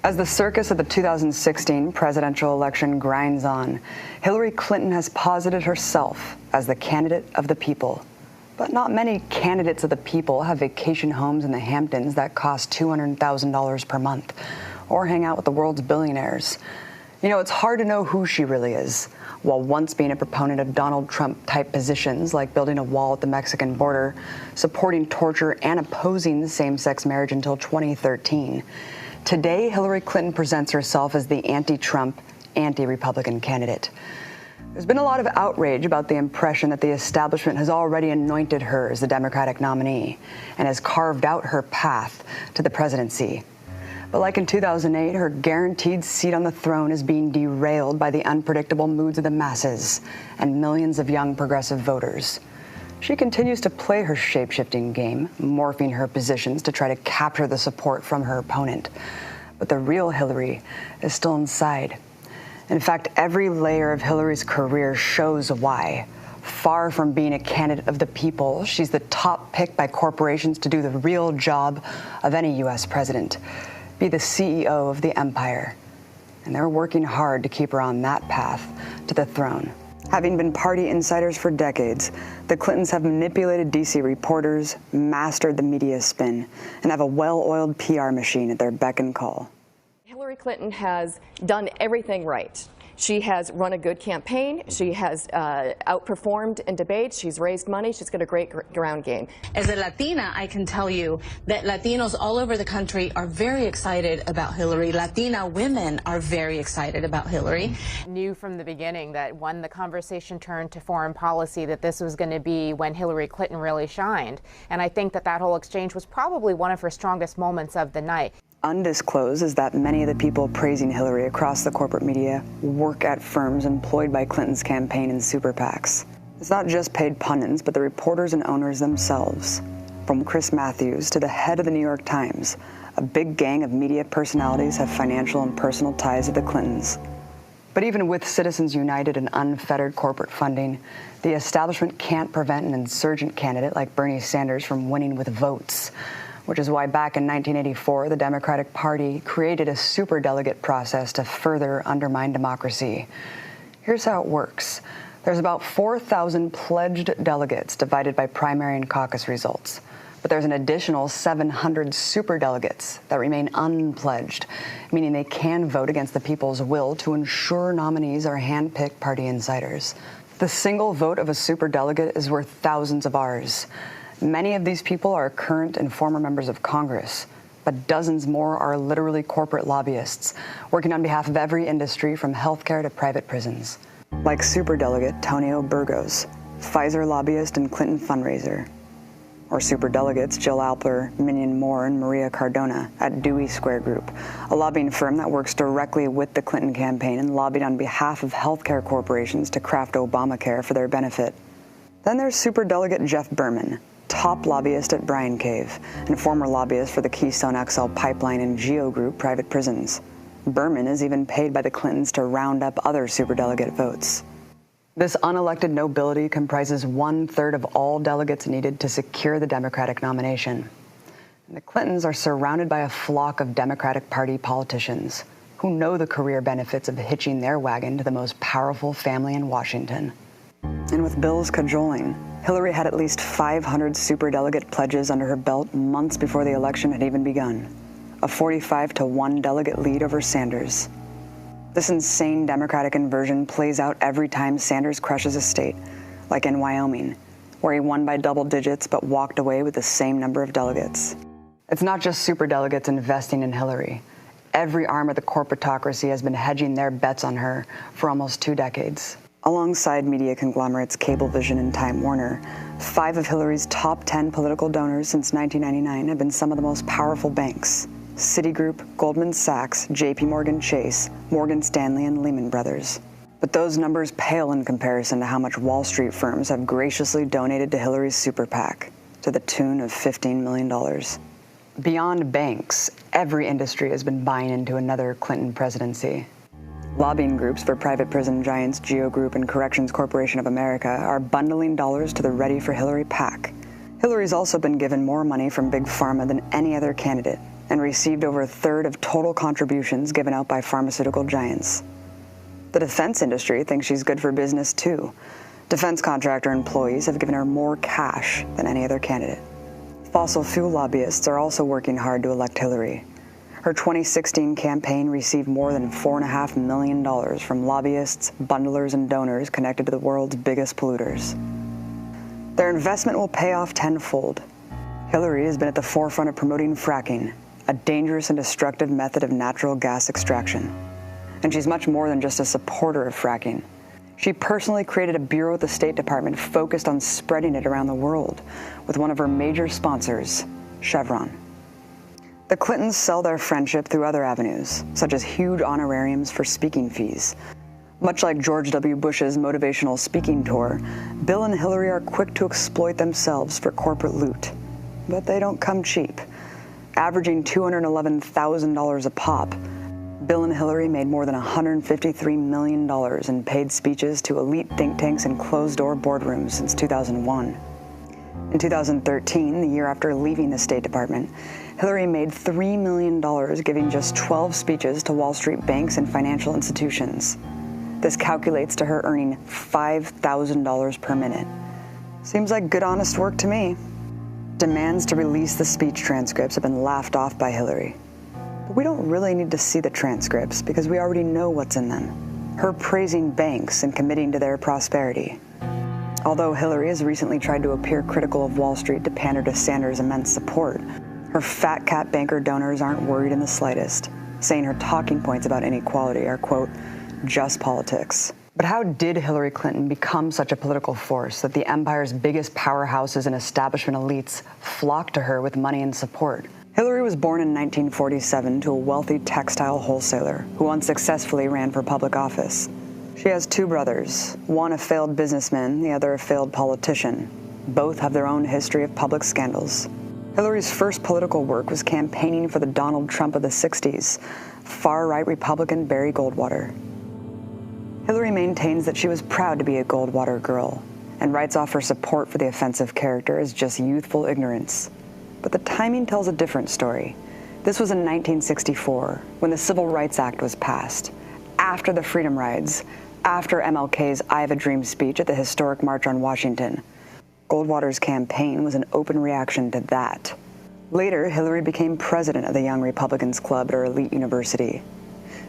As the circus of the 2016 presidential election grinds on, Hillary Clinton has posited herself as the candidate of the people. But not many candidates of the people have vacation homes in the Hamptons that cost $200,000 per month, or hang out with the world's billionaires. You know, it's hard to know who she really is. While once being a proponent of Donald Trump-type positions like building a wall at the Mexican border, supporting torture, and opposing same-sex marriage until 2013, today, Hillary Clinton presents herself as the anti-Trump, anti-Republican candidate. There's been a lot of outrage about the impression that the establishment has already anointed her as the Democratic nominee and has carved out her path to the presidency. But like in 2008, her guaranteed seat on the throne is being derailed by the unpredictable moods of the masses and millions of young progressive voters. She continues to play her shape-shifting game, morphing her positions to try to capture the support from her opponent. But the real Hillary is still inside. In fact, every layer of Hillary's career shows why. Far from being a candidate of the people, she's the top pick by corporations to do the real job of any U.S. president, be the CEO of the empire. And they're working hard to keep her on that path to the throne. Having been party insiders for decades, the Clintons have manipulated D.C. reporters, mastered the media spin, and have a well-oiled PR machine at their beck and call. Hillary Clinton has done everything right. She has run a good campaign. She has outperformed in debates. She's raised money. She's got a great ground game. As a Latina, I can tell you that Latinos all over the country are very excited about Hillary. Latina women are very excited about Hillary. Knew from the beginning that when the conversation turned to foreign policy that this was going to be when Hillary Clinton really shined. And I think that that whole exchange was probably one of her strongest moments of the night. Undisclosed is that many of the people praising Hillary across the corporate media work at firms employed by Clinton's campaign and super PACs. It's not just paid pundits, but the reporters and owners themselves. From Chris Matthews to the head of the New York Times, a big gang of media personalities have financial and personal ties to the Clintons. But even with Citizens United and unfettered corporate funding, the establishment can't prevent an insurgent candidate like Bernie Sanders from winning with votes, which is why back in 1984, the Democratic Party created a superdelegate process to further undermine democracy. Here's how it works. There's about 4,000 pledged delegates divided by primary and caucus results. But there's an additional 700 superdelegates that remain unpledged, meaning they can vote against the people's will to ensure nominees are hand-picked party insiders. The single vote of a superdelegate is worth thousands of ours. Many of these people are current and former members of Congress, but dozens more are literally corporate lobbyists, working on behalf of every industry from healthcare to private prisons. Like superdelegate Tonio Burgos, Pfizer lobbyist and Clinton fundraiser. Or superdelegates Jill Alper, Minion Moore, and Maria Cardona at Dewey Square Group, a lobbying firm that works directly with the Clinton campaign and lobbied on behalf of healthcare corporations to craft Obamacare for their benefit. Then there's superdelegate Jeff Berman, top lobbyist at Bryan Cave, and former lobbyist for the Keystone XL pipeline and Geo Group private prisons. Berman is even paid by the Clintons to round up other superdelegate votes. This unelected nobility comprises 1/3 of all delegates needed to secure the Democratic nomination. And the Clintons are surrounded by a flock of Democratic Party politicians who know the career benefits of hitching their wagon to the most powerful family in Washington. And with Bill's cajoling, Hillary had at least 500 superdelegate pledges under her belt months before the election had even begun, a 45-1 delegate lead over Sanders. This insane Democratic inversion plays out every time Sanders crushes a state, like in Wyoming, where he won by double digits but walked away with the same number of delegates. It's not just superdelegates investing in Hillary. Every arm of the corporatocracy has been hedging their bets on her for almost 2 decades. Alongside media conglomerates Cablevision and Time Warner, 5 of Hillary's top 10 political donors since 1999 have been some of the most powerful banks: Citigroup, Goldman Sachs, JP Morgan Chase, Morgan Stanley, and Lehman Brothers. But those numbers pale in comparison to how much Wall Street firms have graciously donated to Hillary's super PAC, to the tune of $15 million. Beyond banks, every industry has been buying into another Clinton presidency. Lobbying groups for private prison giants GEO Group and Corrections Corporation of America are bundling dollars to the Ready for Hillary PAC. Hillary's also been given more money from Big Pharma than any other candidate and received over a third of total contributions given out by pharmaceutical giants. The defense industry thinks she's good for business too. Defense contractor employees have given her more cash than any other candidate. Fossil fuel lobbyists are also working hard to elect Hillary. Her 2016 campaign received more than $4.5 million from lobbyists, bundlers, and donors connected to the world's biggest polluters. Their investment will pay off tenfold. Hillary has been at the forefront of promoting fracking, a dangerous and destructive method of natural gas extraction. And she's much more than just a supporter of fracking. She personally created a bureau at the State Department focused on spreading it around the world, with one of her major sponsors, Chevron. The Clintons sell their friendship through other avenues, such as huge honorariums for speaking fees. Much like George W. Bush's motivational speaking tour, Bill and Hillary are quick to exploit themselves for corporate loot. But they don't come cheap. Averaging $211,000 a pop, Bill and Hillary made more than $153 million in paid speeches to elite think tanks and closed-door boardrooms since 2001. In 2013, the year after leaving the State Department, Hillary made $3 million giving just 12 speeches to Wall Street banks and financial institutions. This calculates to her earning $5,000 per minute. Seems like good, honest work to me. Demands to release the speech transcripts have been laughed off by Hillary. But we don't really need to see the transcripts because we already know what's in them. Her praising banks and committing to their prosperity. Although Hillary has recently tried to appear critical of Wall Street to pander to Sanders' immense support, her fat cat banker donors aren't worried in the slightest, saying her talking points about inequality are, quote, just politics. But how did Hillary Clinton become such a political force that the empire's biggest powerhouses and establishment elites flocked to her with money and support? Hillary was born in 1947 to a wealthy textile wholesaler who unsuccessfully ran for public office. She has two brothers, one a failed businessman, the other a failed politician. Both have their own history of public scandals. Hillary's first political work was campaigning for the Donald Trump of the 60s, far-right Republican Barry Goldwater. Hillary maintains that she was proud to be a Goldwater girl and writes off her support for the offensive character as just youthful ignorance. But the timing tells a different story. This was in 1964, when the Civil Rights Act was passed, after the Freedom Rides, after MLK's I Have a Dream speech at the historic March on Washington. Goldwater's campaign was an open reaction to that. Later, Hillary became president of the Young Republicans Club at her elite university.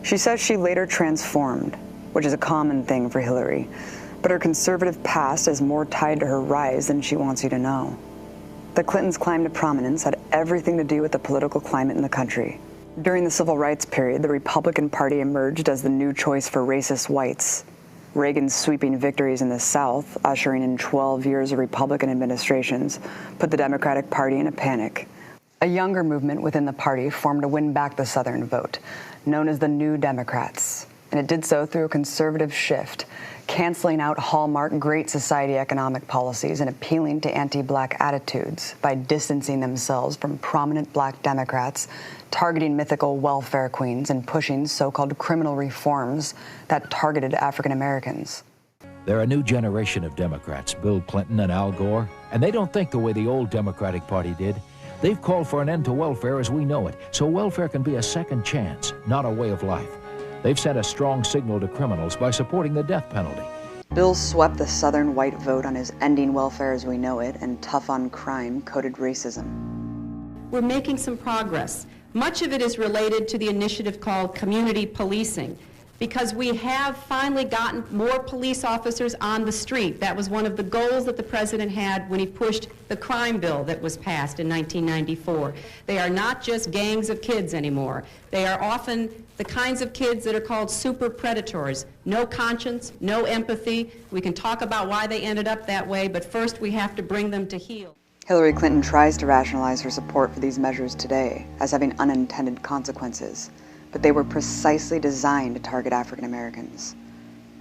She says she later transformed, which is a common thing for Hillary, but her conservative past is more tied to her rise than she wants you to know. The Clintons' climb to prominence had everything to do with the political climate in the country. During the Civil Rights period, the Republican Party emerged as the new choice for racist whites. Reagan's sweeping victories in the South, ushering in 12 years of Republican administrations, put the Democratic Party in a panic. A younger movement within the party formed to win back the Southern vote, known as the New Democrats. And it did so through a conservative shift, canceling out hallmark Great Society economic policies and appealing to anti-black attitudes by distancing themselves from prominent black Democrats, targeting mythical welfare queens, and pushing so-called criminal reforms that targeted African Americans. They're a new generation of Democrats, Bill Clinton and Al Gore, and they don't think the way the old Democratic Party did. They've called for an end to welfare as we know it, so welfare can be a second chance, not a way of life. They've sent a strong signal to criminals by supporting the death penalty. Bill swept the Southern white vote on his ending welfare as we know it and tough on crime coded racism. We're making some progress. Much of it is related to the initiative called community policing, because we have finally gotten more police officers on the street. That was one of the goals that the president had when he pushed the crime bill that was passed in 1994. They are not just gangs of kids anymore. They are often the kinds of kids that are called super predators. No conscience, no empathy. We can talk about why they ended up that way, but first we have to bring them to heel. Hillary Clinton tries to rationalize her support for these measures today as having unintended consequences, but they were precisely designed to target African Americans.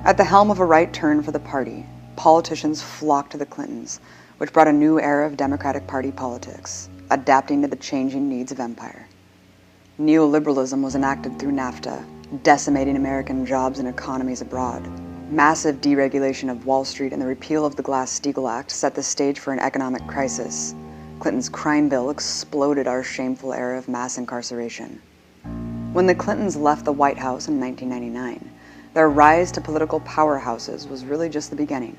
At the helm of a right turn for the party, politicians flocked to the Clintons, which brought a new era of Democratic Party politics, adapting to the changing needs of empire. Neoliberalism was enacted through NAFTA, decimating American jobs and economies abroad. Massive deregulation of Wall Street and the repeal of the Glass-Steagall Act set the stage for an economic crisis. Clinton's crime bill exploded our shameful era of mass incarceration. When the Clintons left the White House in 1999, their rise to political powerhouses was really just the beginning,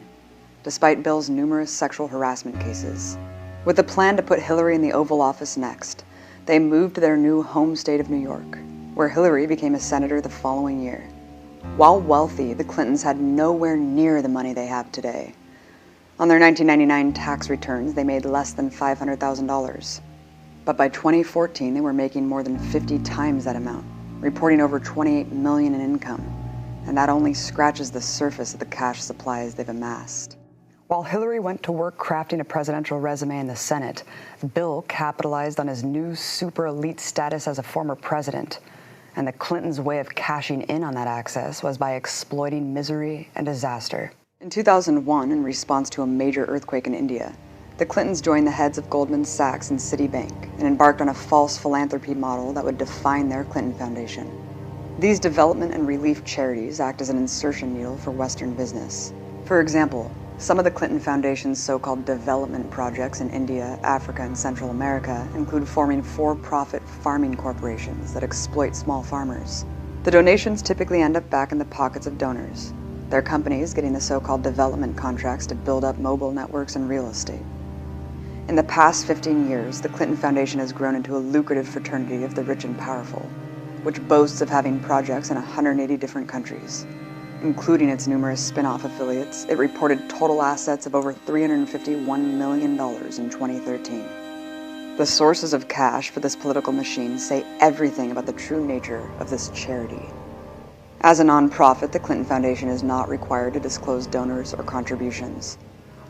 despite Bill's numerous sexual harassment cases. With a plan to put Hillary in the Oval Office next, they moved to their new home state of New York, where Hillary became a senator the following year. While wealthy, the Clintons had nowhere near the money they have today. On their 1999 tax returns, they made less than $500,000. But by 2014, they were making more than 50 times that amount, reporting over $28 million in income. And that only scratches the surface of the cash supplies they've amassed. While Hillary went to work crafting a presidential resume in the Senate, Bill capitalized on his new super elite status as a former president. And the Clintons' way of cashing in on that access was by exploiting misery and disaster. In 2001, in response to a major earthquake in India, the Clintons joined the heads of Goldman Sachs and Citibank and embarked on a false philanthropy model that would define their Clinton Foundation. These development and relief charities act as an insertion needle for Western business. For example, some of the Clinton Foundation's so-called development projects in India, Africa, and Central America include forming for-profit farming corporations that exploit small farmers. The donations typically end up back in the pockets of donors, their companies getting the so-called development contracts to build up mobile networks and real estate. In the past 15 years, the Clinton Foundation has grown into a lucrative fraternity of the rich and powerful, which boasts of having projects in 180 different countries. Including its numerous spin-off affiliates, it reported total assets of over $351 million in 2013. The sources of cash for this political machine say everything about the true nature of this charity. As a nonprofit, the Clinton Foundation is not required to disclose donors or contributions.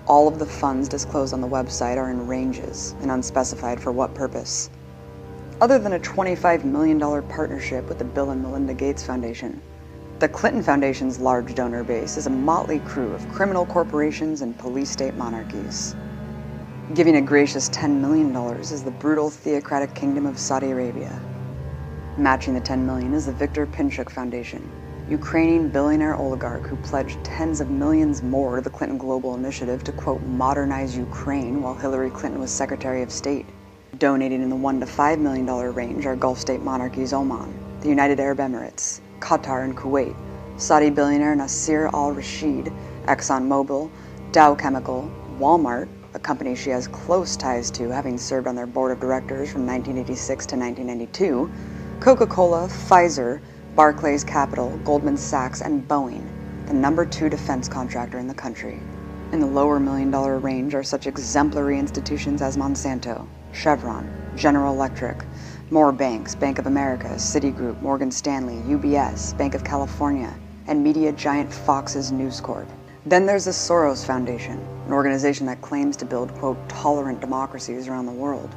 All of the funds disclosed on the website are in ranges and unspecified for what purpose. Other than a $25 million partnership with the Bill and Melinda Gates Foundation, the Clinton Foundation's large donor base is a motley crew of criminal corporations and police-state monarchies. Giving a gracious $10 million is the brutal theocratic kingdom of Saudi Arabia. Matching the $10 million is the Viktor Pinchuk Foundation, Ukrainian billionaire oligarch who pledged tens of millions more to the Clinton Global Initiative to, quote, modernize Ukraine while Hillary Clinton was Secretary of State. Donating in the $1 to $5 million range are Gulf state monarchies Oman, the United Arab Emirates, Qatar and Kuwait, Saudi billionaire Nasser al-Rashid, ExxonMobil, Dow Chemical, Walmart, a company she has close ties to, having served on their board of directors from 1986 to 1992, Coca-Cola, Pfizer, Barclays Capital, Goldman Sachs, and Boeing, the #2 defense contractor in the country. In the lower $1 million range are such exemplary institutions as Monsanto, Chevron, General Electric, more banks, Bank of America, Citigroup, Morgan Stanley, UBS, Bank of California, and media giant Fox's News Corp. Then there's the Soros Foundation, an organization that claims to build, quote, tolerant democracies around the world,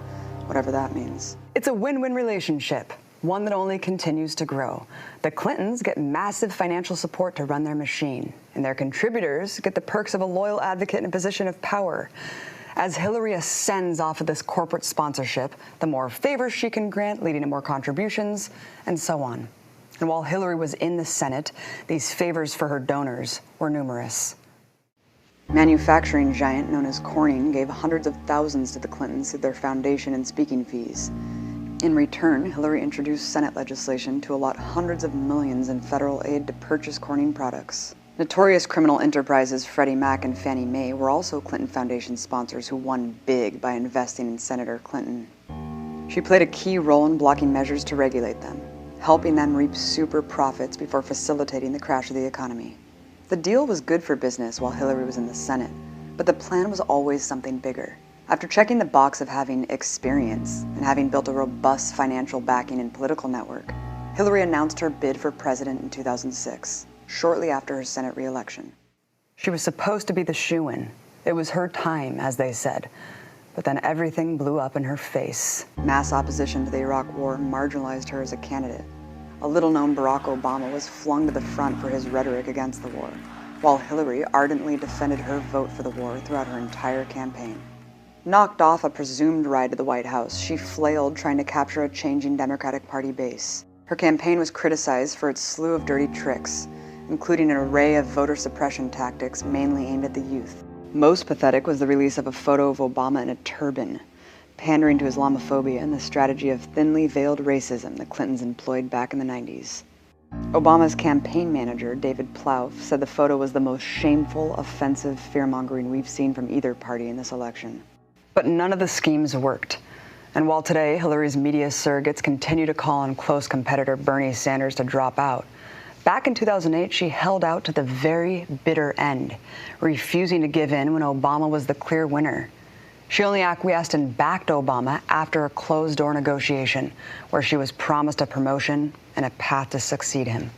whatever that means. It's a win-win relationship, one that only continues to grow. The Clintons get massive financial support to run their machine, and their contributors get the perks of a loyal advocate in a position of power. As Hillary ascends off of this corporate sponsorship, the more favors she can grant, leading to more contributions, and so on. And while Hillary was in the Senate, these favors for her donors were numerous. Manufacturing giant known as Corning gave hundreds of thousands to the Clintons through their foundation and speaking fees. In return, Hillary introduced Senate legislation to allot hundreds of millions in federal aid to purchase Corning products. Notorious criminal enterprises Freddie Mac and Fannie Mae were also Clinton Foundation sponsors who won big by investing in Senator Clinton. She played a key role in blocking measures to regulate them, helping them reap super profits before facilitating the crash of the economy. The deal was good for business while Hillary was in the Senate, but the plan was always something bigger. After checking the box of having experience and having built a robust financial backing and political network, Hillary announced her bid for president in 2006. Shortly after her Senate re-election. She was supposed to be the shoo-in. It was her time, as they said. But then everything blew up in her face. Mass opposition to the Iraq War marginalized her as a candidate. A little-known Barack Obama was flung to the front for his rhetoric against the war, while Hillary ardently defended her vote for the war throughout her entire campaign. Knocked off a presumed ride to the White House, she flailed trying to capture a changing Democratic Party base. Her campaign was criticized for its slew of dirty tricks, including an array of voter suppression tactics mainly aimed at the youth. Most pathetic was the release of a photo of Obama in a turban, pandering to Islamophobia and the strategy of thinly veiled racism the Clintons employed back in the 90s. Obama's campaign manager, David Plouffe, said the photo was the most shameful, offensive fear-mongering we've seen from either party in this election. But none of the schemes worked. And while today Hillary's media surrogates continue to call on close competitor Bernie Sanders to drop out, back in 2008 she held out to the very bitter end, refusing to give in when Obama was the clear winner. She only acquiesced and backed Obama after a closed-door negotiation where she was promised a promotion and a path to succeed him.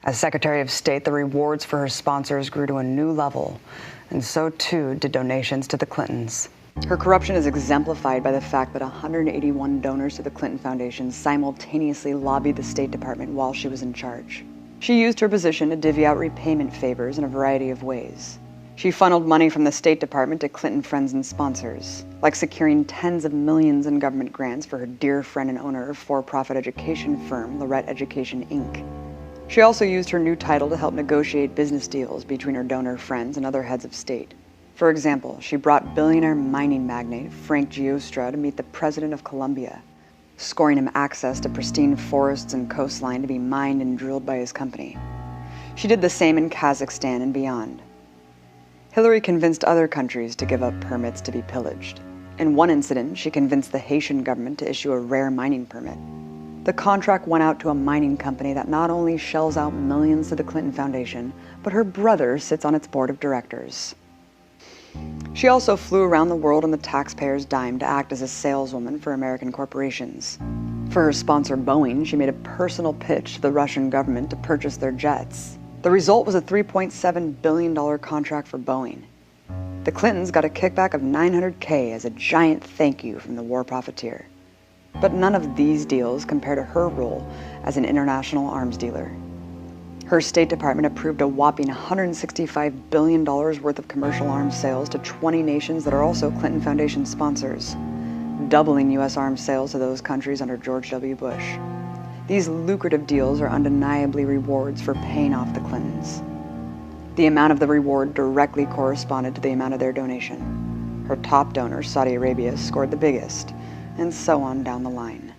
As Secretary of State, the rewards for her sponsors grew to a new level, and so too did donations to the Clintons. Her corruption is exemplified by the fact that 181 donors to the Clinton Foundation simultaneously lobbied the State Department while she was in charge. She used her position to divvy out repayment favors in a variety of ways. She funneled money from the State Department to Clinton friends and sponsors, like securing tens of millions in government grants for her dear friend and owner of for-profit education firm Lorette Education, Inc. She also used her new title to help negotiate business deals between her donor friends and other heads of state. For example, she brought billionaire mining magnate Frank Giostra to meet the President of Colombia, scoring him access to pristine forests and coastline to be mined and drilled by his company. She did the same in Kazakhstan and beyond. Hillary convinced other countries to give up permits to be pillaged. In one incident, she convinced the Haitian government to issue a rare mining permit. The contract went out to a mining company that not only shells out millions to the Clinton Foundation, but her brother sits on its board of directors. She also flew around the world on the taxpayer's dime to act as a saleswoman for American corporations. For her sponsor Boeing, she made a personal pitch to the Russian government to purchase their jets. The result was a $3.7 billion contract for Boeing. The Clintons got a kickback of $900K as a giant thank you from the war profiteer. But none of these deals compare to her role as an international arms dealer. Her State Department approved a whopping $165 billion worth of commercial arms sales to 20 nations that are also Clinton Foundation sponsors, doubling U.S. arms sales to those countries under George W. Bush. These lucrative deals are undeniably rewards for paying off the Clintons. The amount of the reward directly corresponded to the amount of their donation. Her top donor, Saudi Arabia, scored the biggest, and so on down the line.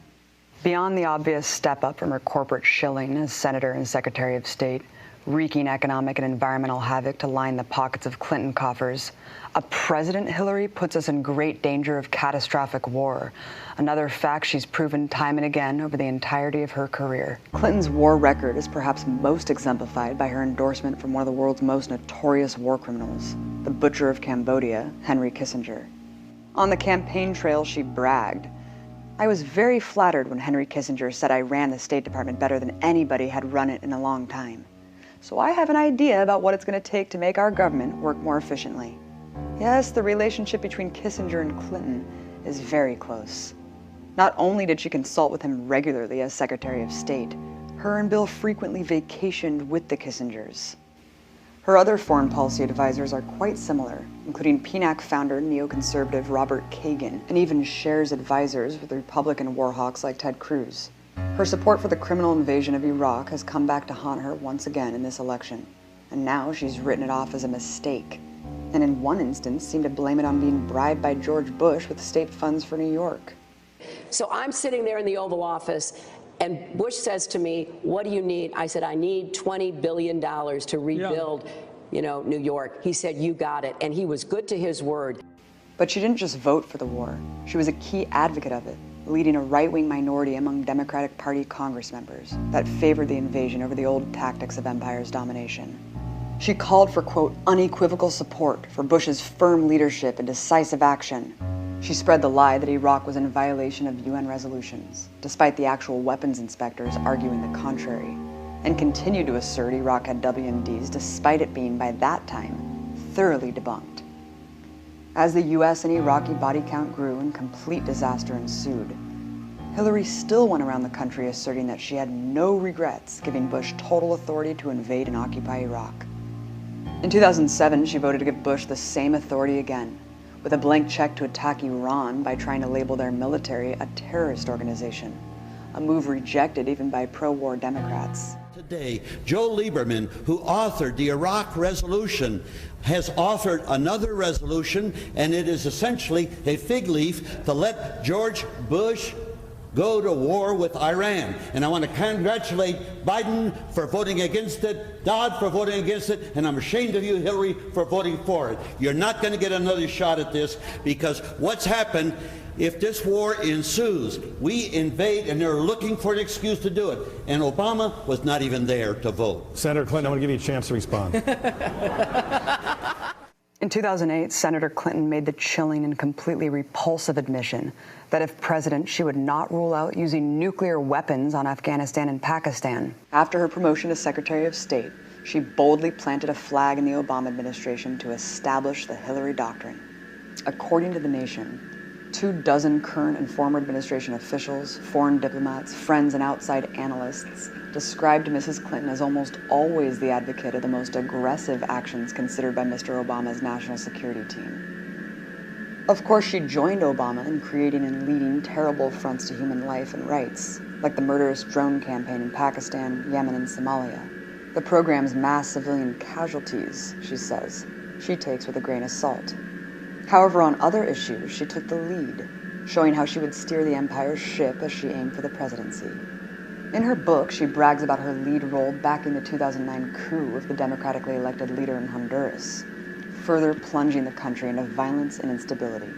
Beyond the obvious step up from her corporate shilling as Senator and Secretary of State, wreaking economic and environmental havoc to line the pockets of Clinton coffers, a President Hillary puts us in great danger of catastrophic war, another fact she's proven time and again over the entirety of her career. Clinton's war record is perhaps most exemplified by her endorsement from one of the world's most notorious war criminals, the butcher of Cambodia, Henry Kissinger. On the campaign trail, she bragged, "I was very flattered when Henry Kissinger said I ran the State Department better than anybody had run it in a long time. So I have an idea about what it's going to take to make our government work more efficiently." Yes, the relationship between Kissinger and Clinton is very close. Not only did she consult with him regularly as Secretary of State, her and Bill frequently vacationed with the Kissingers. Her other foreign policy advisors are quite similar, including PNAC founder neoconservative Robert Kagan, and even shares advisors with Republican war hawks like Ted Cruz. Her support for the criminal invasion of Iraq has come back to haunt her once again in this election, and now she's written it off as a mistake, and in one instance seemed to blame it on being bribed by George Bush with state funds for New York. So I'm sitting there in the Oval Office, and Bush says to me, "What do you need?" I said, "I need $20 billion to rebuild, New York." He said, "You got it." And he was good to his word. But she didn't just vote for the war. She was a key advocate of it, leading a right-wing minority among Democratic Party Congress members that favored the invasion over the old tactics of empire's domination. She called for, quote, unequivocal support for Bush's firm leadership and decisive action. She spread the lie that Iraq was in violation of UN resolutions, despite the actual weapons inspectors arguing the contrary, and continued to assert Iraq had WMDs despite it being, by that time, thoroughly debunked. As the U.S. and Iraqi body count grew and complete disaster ensued, Hillary still went around the country asserting that she had no regrets giving Bush total authority to invade and occupy Iraq. In 2007, she voted to give Bush the same authority again, with a blank check to attack Iran by trying to label their military a terrorist organization, a move rejected even by pro-war Democrats. Today, Joe Lieberman, who authored the Iraq resolution, has authored another resolution, and it is essentially a fig leaf to let George Bush go to war with Iran. And I want to congratulate Biden for voting against it, Dodd for voting against it, and I'm ashamed of you, Hillary, for voting for it. You're not going to get another shot at this, because what's happened, if this war ensues, we invade, and they're looking for an excuse to do it. And Obama was not even there to vote. Senator Clinton, I want to give you a chance to respond. In 2008, Senator Clinton made the chilling and completely repulsive admission that if president, she would not rule out using nuclear weapons on Afghanistan and Pakistan. After her promotion to Secretary of State, she boldly planted a flag in the Obama administration to establish the Hillary Doctrine. According to The Nation, 24 current and former administration officials, foreign diplomats, friends, and outside analysts described Mrs. Clinton as almost always the advocate of the most aggressive actions considered by Mr. Obama's national security team. Of course, she joined Obama in creating and leading terrible affronts to human life and rights, like the murderous drone campaign in Pakistan, Yemen, and Somalia. The program's mass civilian casualties, she says, she takes with a grain of salt. However, on other issues, she took the lead, showing how she would steer the empire's ship as she aimed for the presidency. In her book, she brags about her lead role backing the 2009 coup of the democratically elected leader in Honduras, further plunging the country into violence and instability.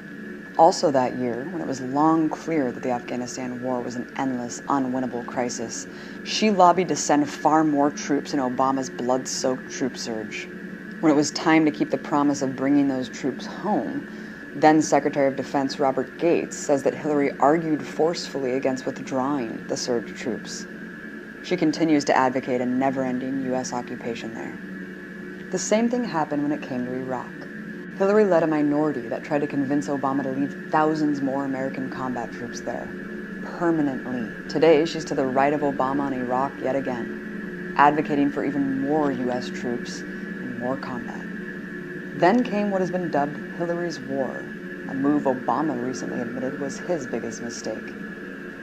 Also that year, when it was long clear that the Afghanistan war was an endless, unwinnable crisis, she lobbied to send far more troops in Obama's blood-soaked troop surge. When it was time to keep the promise of bringing those troops home, then Secretary of Defense Robert Gates says that Hillary argued forcefully against withdrawing the surge troops. She continues to advocate a never-ending U.S. occupation there. The same thing happened when it came to Iraq. Hillary led a minority that tried to convince Obama to leave thousands more American combat troops there, permanently. Today, she's to the right of Obama in Iraq yet again, advocating for even more U.S. troops and more combat. Then came what has been dubbed Hillary's War, a move Obama recently admitted was his biggest mistake.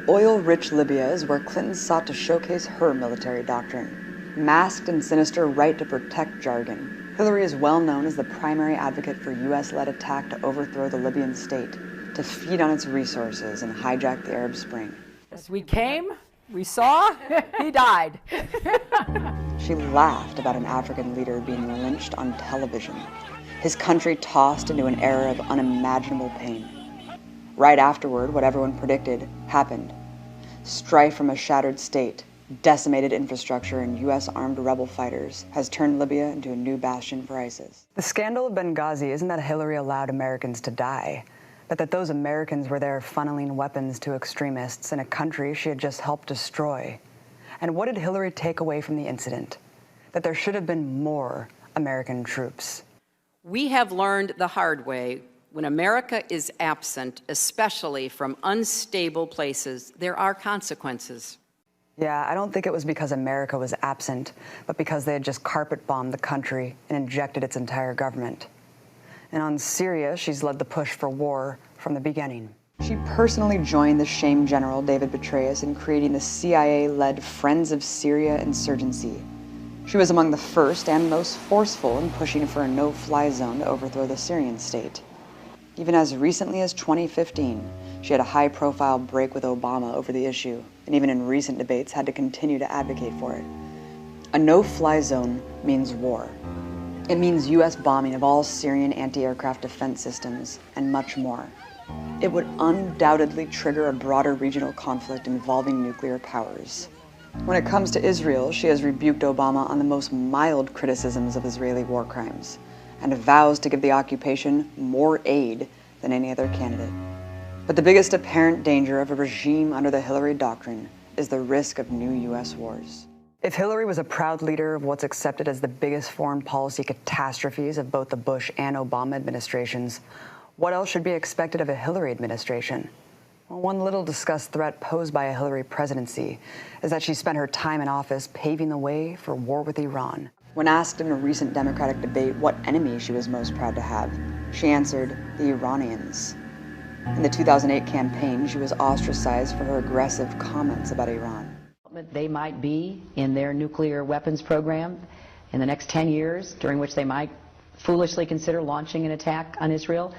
Oil-rich Libya is where Clinton sought to showcase her military doctrine. Masked and sinister right to protect jargon, Hillary is well known as the primary advocate for U.S.-led attack to overthrow the Libyan state, to feed on its resources and hijack the Arab Spring. We came, we saw, he died. She laughed about an African leader being lynched on television, his country tossed into an era of unimaginable pain. Right afterward, what everyone predicted happened. Strife from a shattered state, decimated infrastructure, and U.S. armed rebel fighters has turned Libya into a new bastion for ISIS. The scandal of Benghazi isn't that Hillary allowed Americans to die, but that those Americans were there funneling weapons to extremists in a country she had just helped destroy. And what did Hillary take away from the incident? That there should have been more American troops. We have learned the hard way, when America is absent, especially from unstable places, there are consequences. Yeah, I don't think it was because America was absent, but because they had just carpet-bombed the country and injected its entire government. And on Syria, she's led the push for war from the beginning. She personally joined the shame general David Petraeus in creating the CIA-led Friends of Syria insurgency. She was among the first and most forceful in pushing for a no-fly zone to overthrow the Syrian state. Even as recently as 2015, she had a high-profile break with Obama over the issue, and even in recent debates had to continue to advocate for it. A no-fly zone means war. It means U.S. bombing of all Syrian anti-aircraft defense systems, and much more. It would undoubtedly trigger a broader regional conflict involving nuclear powers. When it comes to Israel, she has rebuked Obama on the most mild criticisms of Israeli war crimes, and vows to give the occupation more aid than any other candidate. But the biggest apparent danger of a regime under the Hillary Doctrine is the risk of new U.S. wars. If Hillary was a proud leader of what's accepted as the biggest foreign policy catastrophes of both the Bush and Obama administrations, What else should be expected of a Hillary administration? Well, one little discussed threat posed by a Hillary presidency is that she spent her time in office paving the way for war with Iran. When asked in a recent Democratic debate what enemy she was most proud to have, she answered, the Iranians. In the 2008 campaign, she was ostracized for her aggressive comments about Iran. They might be in their nuclear weapons program in the next 10 years, during which they might foolishly consider launching an attack on Israel.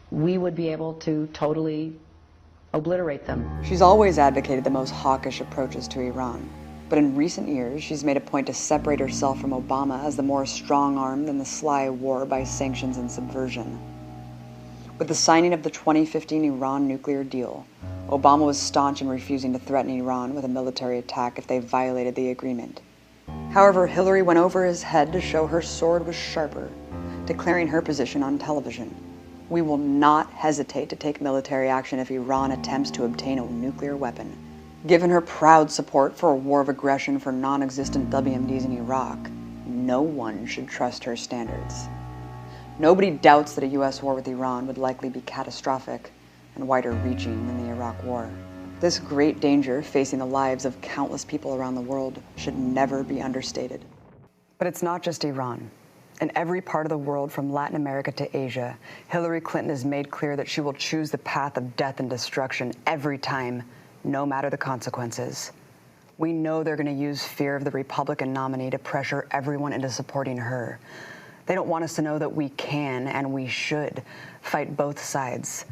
We would be able to totally obliterate them. She's always advocated the most hawkish approaches to Iran, but in recent years, she's made a point to separate herself from Obama as the more strong-armed and the sly war by sanctions and subversion. With the signing of the 2015 Iran nuclear deal, Obama was staunch in refusing to threaten Iran with a military attack if they violated the agreement. However, Hillary went over his head to show her sword was sharper, declaring her position on television. We will not hesitate to take military action if Iran attempts to obtain a nuclear weapon. Given her proud support for a war of aggression for non-existent WMDs in Iraq, no one should trust her standards. Nobody doubts that a U.S. war with Iran would likely be catastrophic and wider-reaching than the Iraq War. This great danger facing the lives of countless people around the world should never be understated. But it's not just Iran. In every part of the world, from Latin America to Asia, Hillary Clinton has made clear that she will choose the path of death and destruction every time, no matter the consequences. We know they're going to use fear of the Republican nominee to pressure everyone into supporting her. They don't want us to know that we can and we should fight both sides.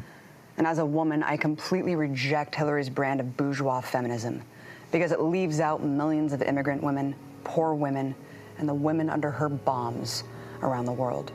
And as a woman, I completely reject Hillary's brand of bourgeois feminism because it leaves out millions of immigrant women, poor women, and the women under her bombs around the world.